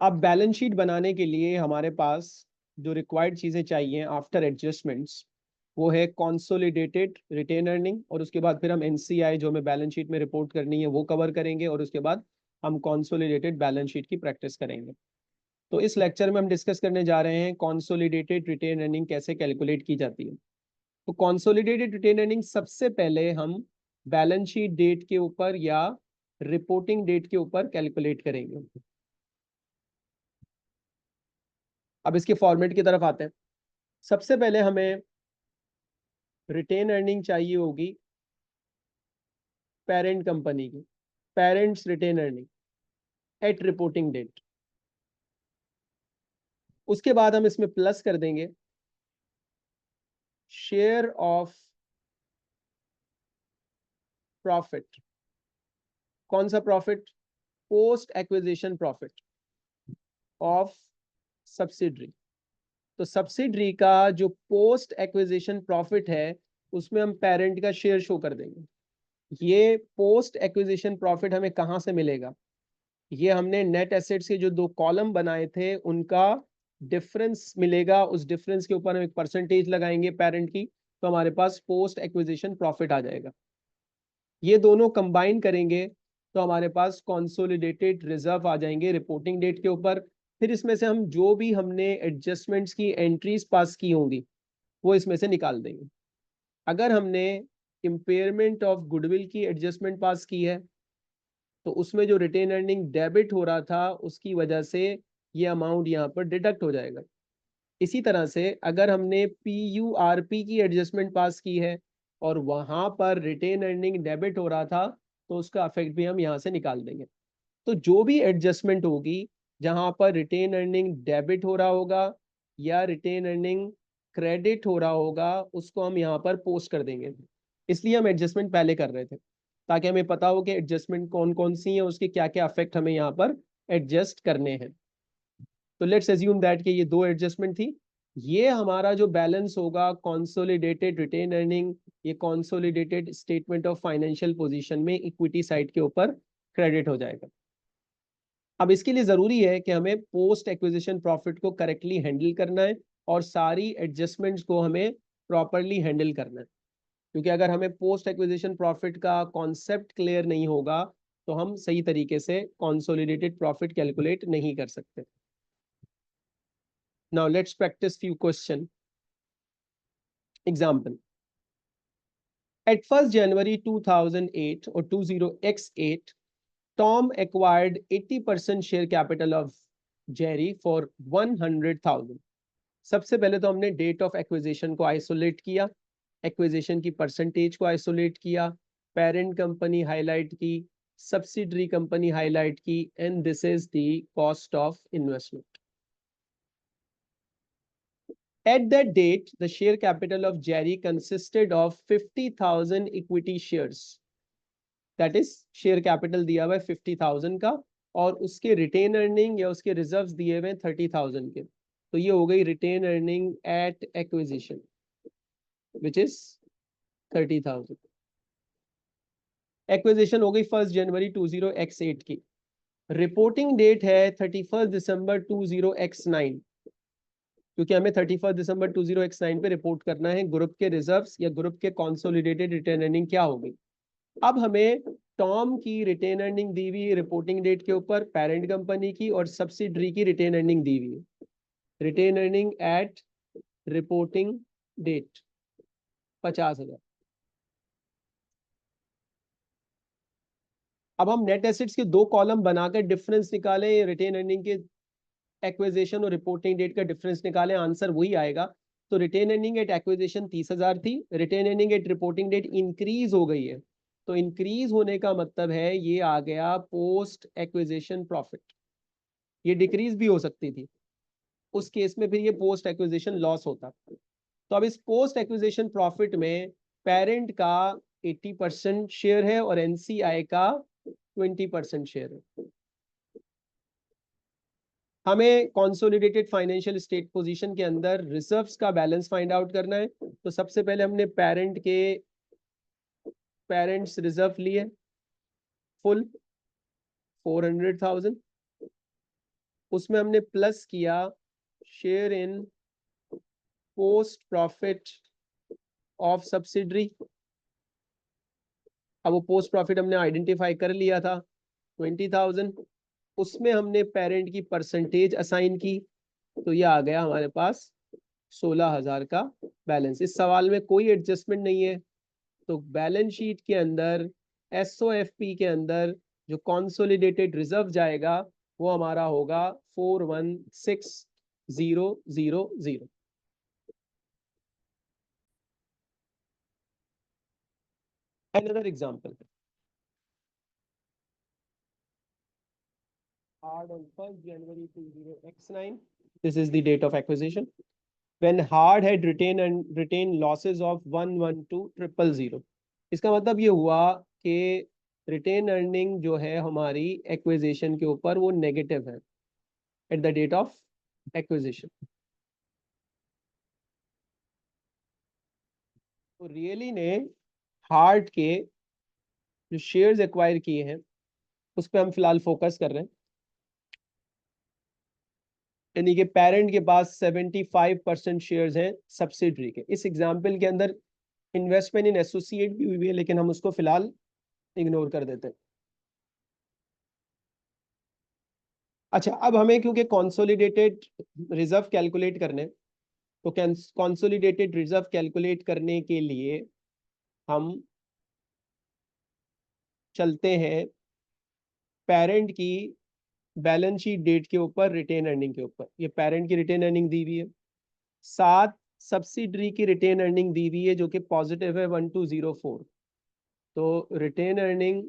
अब balance sheet बनाने के लिए हमारे पास जो रिक्वायर्ड चीज़ें चाहिए आफ्टर एडजस्टमेंट्स, वो है कॉन्सोलिडेटेड रिटेन अर्निंग, और उसके बाद फिर हम एनसीआई जो हमें बैलेंस शीट में रिपोर्ट करनी है वो कवर करेंगे, और उसके बाद हम कॉन्सोलिडेटेड बैलेंस शीट की प्रैक्टिस करेंगे। तो इस लेक्चर में हम डिस्कस करने जा रहे हैं कॉन्सोलिडेटेड रिटेन अर्निंग कैसे कैलकुलेट की जाती है। तो कॉन्सोलिडेटेड रिटेन अर्निंग सबसे पहले हम बैलेंस शीट डेट के ऊपर या रिपोर्टिंग डेट के ऊपर कैलकुलेट करेंगे। अब इसके फॉर्मेट की तरफ आते हैं। सबसे पहले हमें रिटेन अर्निंग चाहिए होगी पेरेंट कंपनी की, parents retained earning at reporting date. उसके बाद हम इसमें प्लस कर देंगे शेयर ऑफ प्रॉफिट। कौन सा profit? Post acquisition profit of subsidiary. तो सब्सिडरी का जो पोस्ट एक्विजिशन प्रॉफिट है उसमें हम पेरेंट का शेयर शो कर देंगे। ये पोस्ट एक्विजिशन प्रॉफिट हमें कहां से मिलेगा? ये हमने नेट एसेट्स के जो दो कॉलम बनाए थे उनका डिफरेंस मिलेगा। उस डिफरेंस के ऊपर हम एक परसेंटेज लगाएंगे पेरेंट की, तो हमारे पास पोस्ट एक्विजिशन प्रॉफिट आ जाएगा। ये दोनों कंबाइन करेंगे तो हमारे पास कॉन्सोलिडेटेड रिजर्व आ जाएंगे रिपोर्टिंग डेट के ऊपर। फिर इसमें से हम जो भी हमने एडजस्टमेंट्स की एंट्रीज पास की होंगी वो इसमें से निकाल देंगे। अगर हमने इम्पेयरमेंट ऑफ गुडविल की एडजस्टमेंट पास की है तो उसमें जो रिटेन अर्निंग डेबिट हो रहा था उसकी वजह से ये अमाउंट यहाँ पर डिडक्ट हो जाएगा। इसी तरह से अगर हमने PURP की एडजस्टमेंट पास की है और वहां पर रिटेन अर्निंग डेबिट हो रहा था तो उसका इफेक्ट भी हम यहाँ से निकाल देंगे। तो जो भी एडजस्टमेंट होगी जहां पर रिटेन अर्निंग डेबिट हो रहा होगा या रिटेन अर्निंग क्रेडिट हो रहा होगा उसको हम यहाँ पर पोस्ट कर देंगे। इसलिए हम एडजस्टमेंट पहले कर रहे थे ताकि हमें पता हो कि एडजस्टमेंट कौन कौन सी है, उसके क्या क्या इफेक्ट हमें यहाँ पर एडजस्ट करने हैं। तो लेट्स एज्यूम दैट कि ये दो एडजस्टमेंट थी। ये हमारा जो बैलेंस होगा कॉन्सोलिडेटेड रिटेन अर्निंग, ये consolidated statement of financial position में इक्विटी साइड के ऊपर क्रेडिट हो जाएगा। अब इसके लिए जरूरी है कि हमें पोस्ट एक्विजिशन प्रॉफिट को करेक्टली हैंडल करना है और सारी एडजस्टमेंट्स को हमें प्रॉपरली हैंडल करना है, क्योंकि अगर हमें पोस्ट एक्विजिशन प्रॉफिट का कॉन्सेप्ट क्लियर नहीं होगा तो हम सही तरीके से कॉन्सोलिडेटेड प्रॉफिट कैलकुलेट नहीं कर सकते। Now let's practice few question. Example, at 1st January 2008 or 20x8, Tom acquired 80% share capital of Jerry for 100,000। सबसे पहले तो हमने डेट ऑफ एक्विजिशन को आइसोलेट किया, एक्विजिशन की परसेंटेज को आइसोलेट किया, पेरेंट कंपनी हाईलाइट की, सब्सिडरी कंपनी हाईलाइट की, and this is the cost of investment. At that date, the share capital of Jerry consisted of 50,000 equity shares। That is share capital दिया हुआ है 50,000 का, और उसके रिटेन अर्निंग या उसके रिजर्व्स दिए हुए 30,000 के। तो ये हो गई retained earning at acquisition which is 30,000। Acquisition हो गई 1st January 20x8 की। रिपोर्टिंग डेट है 31st December 20x9, क्योंकि हमें 31st December 20x9 पे रिपोर्ट करना है ग्रुप के रिजर्व्स या ग्रुप के कॉन्सोलिडेटेड रिटेन अर्निंग क्या होगी। अब हमें टॉम की रिटेन अर्निंग दी हुई रिपोर्टिंग डेट के ऊपर, पेरेंट कंपनी की और सब्सिडरी की रिटेन अर्निंग दी हुई है। Retained earning at reporting date 50,000। अब हम नेट एसेट्स के दो कॉलम बनाकर डिफरेंस निकालें, रिटेन अर्निंग के एक्विजिशन और रिपोर्टिंग डेट का डिफरेंस निकालें, आंसर वही आएगा। तो रिटेन अर्निंग एट एक्विजिशन 30,000 थी, retained earning at reporting date increase हो गई है, तो इंक्रीज होने का मतलब है ये आ गया पोस्ट एक्विजिशन प्रॉफिट। ये डिक्रीज भी हो सकती थी, उस केस में फिर ये पोस्ट एक्विजिशन लॉस होता। तो अब इस पोस्ट एक्विजिशन प्रॉफिट में पेरेंट का 80% शेयर है और एनसीआई का 20% शेयर है। हमें कंसोलिडेटेड फाइनेंशियल स्टेट पोजीशन के अंदर रिजर्व्स का बैलेंस फाइंड आउट करना है। तो सबसे पहले हमने पेरेंट्स रिजर्व लिए फुल 400,000, उसमें हमने प्लस किया share in post profit of subsidiary. अब वो पोस्ट प्रॉफिट हमने आइडेंटिफाई कर लिया था 20,000, उसमें हमने पेरेंट की परसेंटेज असाइन की, तो ये आ गया हमारे पास 16,000 का बैलेंस। इस सवाल में कोई एडजस्टमेंट नहीं है, तो बैलेंस शीट के अंदर एसओएफपी के अंदर जो कॉन्सोलिडेटेड रिजर्व जाएगा वो हमारा होगा 416000। Another example. Hard on 1st January 20X9. This is the date of acquisition. When Hard had retained losses of 112,000. इसका मतलब ये हुआ कि रिटेन अर्निंग जो है हमारी एक्विजिशन के ऊपर वो नेगेटिव है at the date of acquisition. तो रियली ने हार्ड के जो शेयर्स एक्वायर किए हैं उस पर हम फिलहाल फोकस कर रहे हैं, यानी कि पेरेंट के पास 75% शेयर्स हैं सब्सिडरी के। इस एग्जाम्पल के अंदर इन्वेस्टमेंट इन एसोसिएट भी हुई है, लेकिन हम उसको फिलहाल इग्नोर कर देते हैं। अच्छा, अब हमें क्योंकि कॉन्सोलिडेटेड रिजर्व कैलकुलेट करने, तो कॉन्सोलिडेटेड रिजर्व कैलकुलेट करने के लिए हम चलते हैं पेरेंट की बैलेंस शीट डेट के ऊपर रिटेन अर्निंग के ऊपर। ये पेरेंट की रिटेन अर्निंग दी हुई है, साथ सब्सिडरी की रिटेन अर्निंग दी हुई है जो कि पॉजिटिव है 1204। तो रिटेन अर्निंग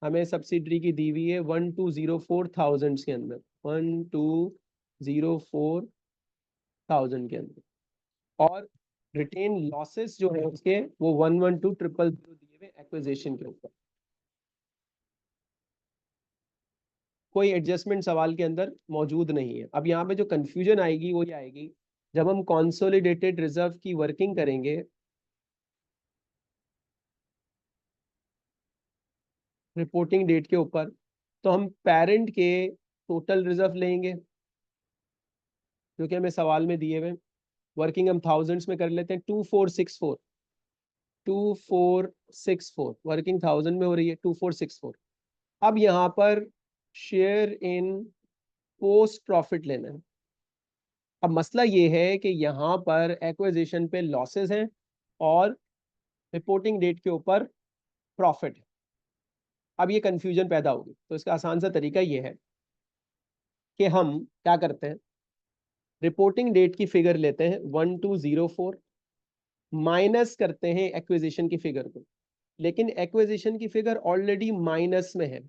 हमें सब्सिडरी की दी हुई है 1204,000 के अंदर, 1204,000 के अंदर, और रिटेन लॉसेस जो है उसके वो 112,000 दिए हुए एक्विजिशन के ऊपर। कोई एडजस्टमेंट सवाल के अंदर मौजूद नहीं है। अब यहाँ पे जो कंफ्यूजन आएगी वो ये आएगी, जब हम कॉन्सोलिडेटेड रिजर्व की वर्किंग करेंगे रिपोर्टिंग डेट के ऊपर, तो हम पेरेंट के टोटल रिजर्व लेंगे जो कि हमें सवाल में दिए हुए। वर्किंग हम थाउजेंड्स में कर लेते हैं, 2464 वर्किंग थाउजेंड में हो रही है 2464। अब यहाँ पर शेयर इन पोस्ट प्रॉफिट लेना है। अब मसला ये है कि यहाँ पर एक्विजिशन पे लॉसेस हैं और रिपोर्टिंग डेट के ऊपर प्रॉफिट है। अब ये कंफ्यूजन पैदा होगी, तो इसका आसान सा तरीका ये है कि हम क्या करते हैं, रिपोर्टिंग डेट की फिगर लेते हैं 1204, माइनस करते हैं एक्विजिशन की फिगर को, लेकिन एक्विजिशन की फिगर ऑलरेडी माइनस में है,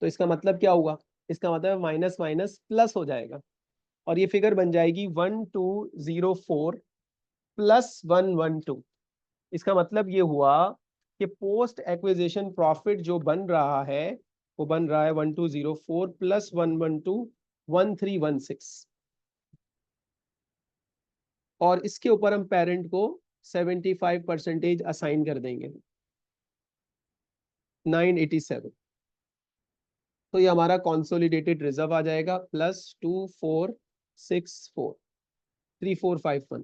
तो इसका मतलब क्या हुआ, इसका मतलब माइनस माइनस प्लस हो जाएगा और ये फिगर बन जाएगी 1204 प्लस 112। इसका मतलब ये हुआ कि पोस्ट एक्विजिशन प्रॉफिट जो बन रहा है वो बन रहा है 1204 प्लस 112, 1316, और इसके ऊपर हम पेरेंट को 75% असाइन कर देंगे 987। तो ये हमारा कॉन्सोलिडेटेड रिजर्व आ जाएगा प्लस 2464 3451।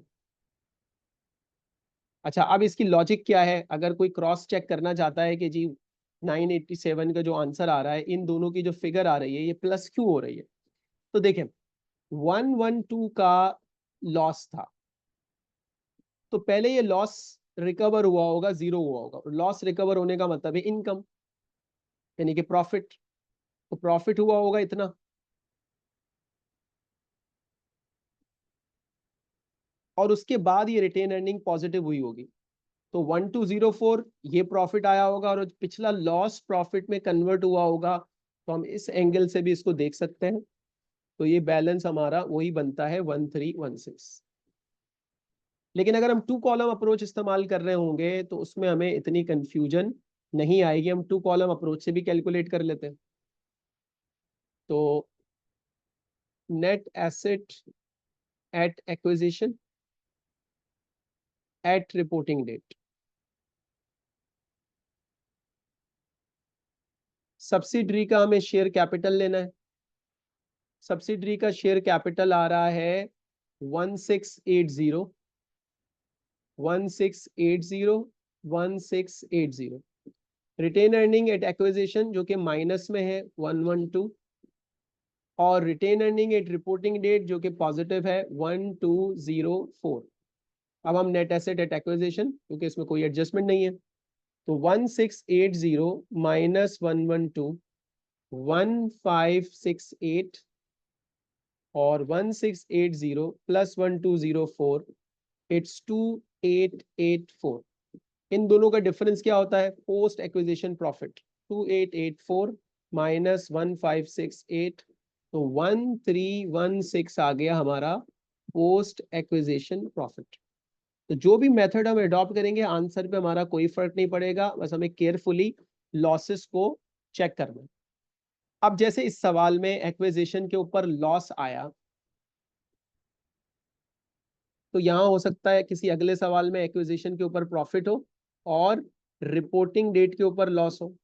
अच्छा, अब इसकी लॉजिक क्या है, अगर कोई क्रॉस चेक करना चाहता है कि जी 987 का जो आंसर आ रहा है इन दोनों की जो फिगर आ रही है ये प्लस क्यों हो रही है, तो देखें 112 का लॉस था, तो पहले ये लॉस रिकवर हुआ होगा, जीरो हुआ होगा। लॉस रिकवर होने का मतलब है इनकम, यानी कि प्रॉफिट, तो प्रॉफिट हुआ होगा इतना, और उसके बाद ये रिटेन अर्निंग पॉजिटिव हुई होगी, तो 1204 ये प्रॉफिट आया होगा और पिछला लॉस प्रॉफिट में कन्वर्ट हुआ होगा, तो हम इस एंगल से भी इसको देख सकते हैं। तो ये बैलेंस हमारा वही बनता है 1316। लेकिन अगर हम टू कॉलम अप्रोच इस्तेमाल कर रहे होंगे तो उसमें हमें इतनी कंफ्यूजन नहीं आएगी, हम टू कॉलम अप्रोच से भी कैलकुलेट कर लेते हैं। तो net asset at acquisition at reporting date, subsidiary का हमें शेयर कैपिटल लेना है, सब्सिडरी का शेयर कैपिटल आ रहा है 1680, 1680। रिटेन अर्निंग एट एक्विजिशन जो कि माइनस में है 112, और retained earning at reporting date जो कि पॉजिटिव है 1204। अब हम नेट एसेट एट एक्विजिशन, क्योंकि इसमें कोई एडजस्टमेंट नहीं है, तो 1680 माइनस 112 1568, और 1680 प्लस 1204 इट्स 2884। इन दोनों का डिफरेंस क्या होता है? Post acquisition profit. 2884 माइनस 1568, तो 1316 आ गया हमारा पोस्ट एक्विजिशन प्रॉफिट। तो जो भी मेथड हम अडॉप्ट करेंगे, आंसर पे हमारा कोई फर्क नहीं पड़ेगा, बस हमें केयरफुली लॉसेस को चेक करना है। अब जैसे इस सवाल में एक्विजिशन के ऊपर लॉस आया, तो यहां हो सकता है किसी अगले सवाल में एक्विजिशन के ऊपर प्रॉफिट हो और रिपोर्टिंग डेट के ऊपर लॉस हो,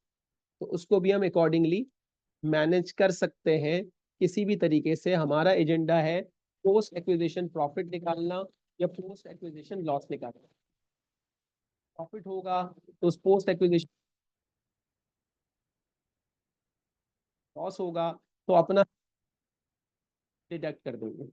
तो उसको भी हम अकॉर्डिंगली मैनेज कर सकते हैं। किसी भी तरीके से हमारा एजेंडा है पोस्ट एक्विजिशन प्रॉफिट निकालना या पोस्ट एक्विजिशन लॉस निकालना। प्रॉफिट होगा तो उस पोस्ट एक्विजिशन, लॉस होगा तो अपना डिडक्ट कर देंगे।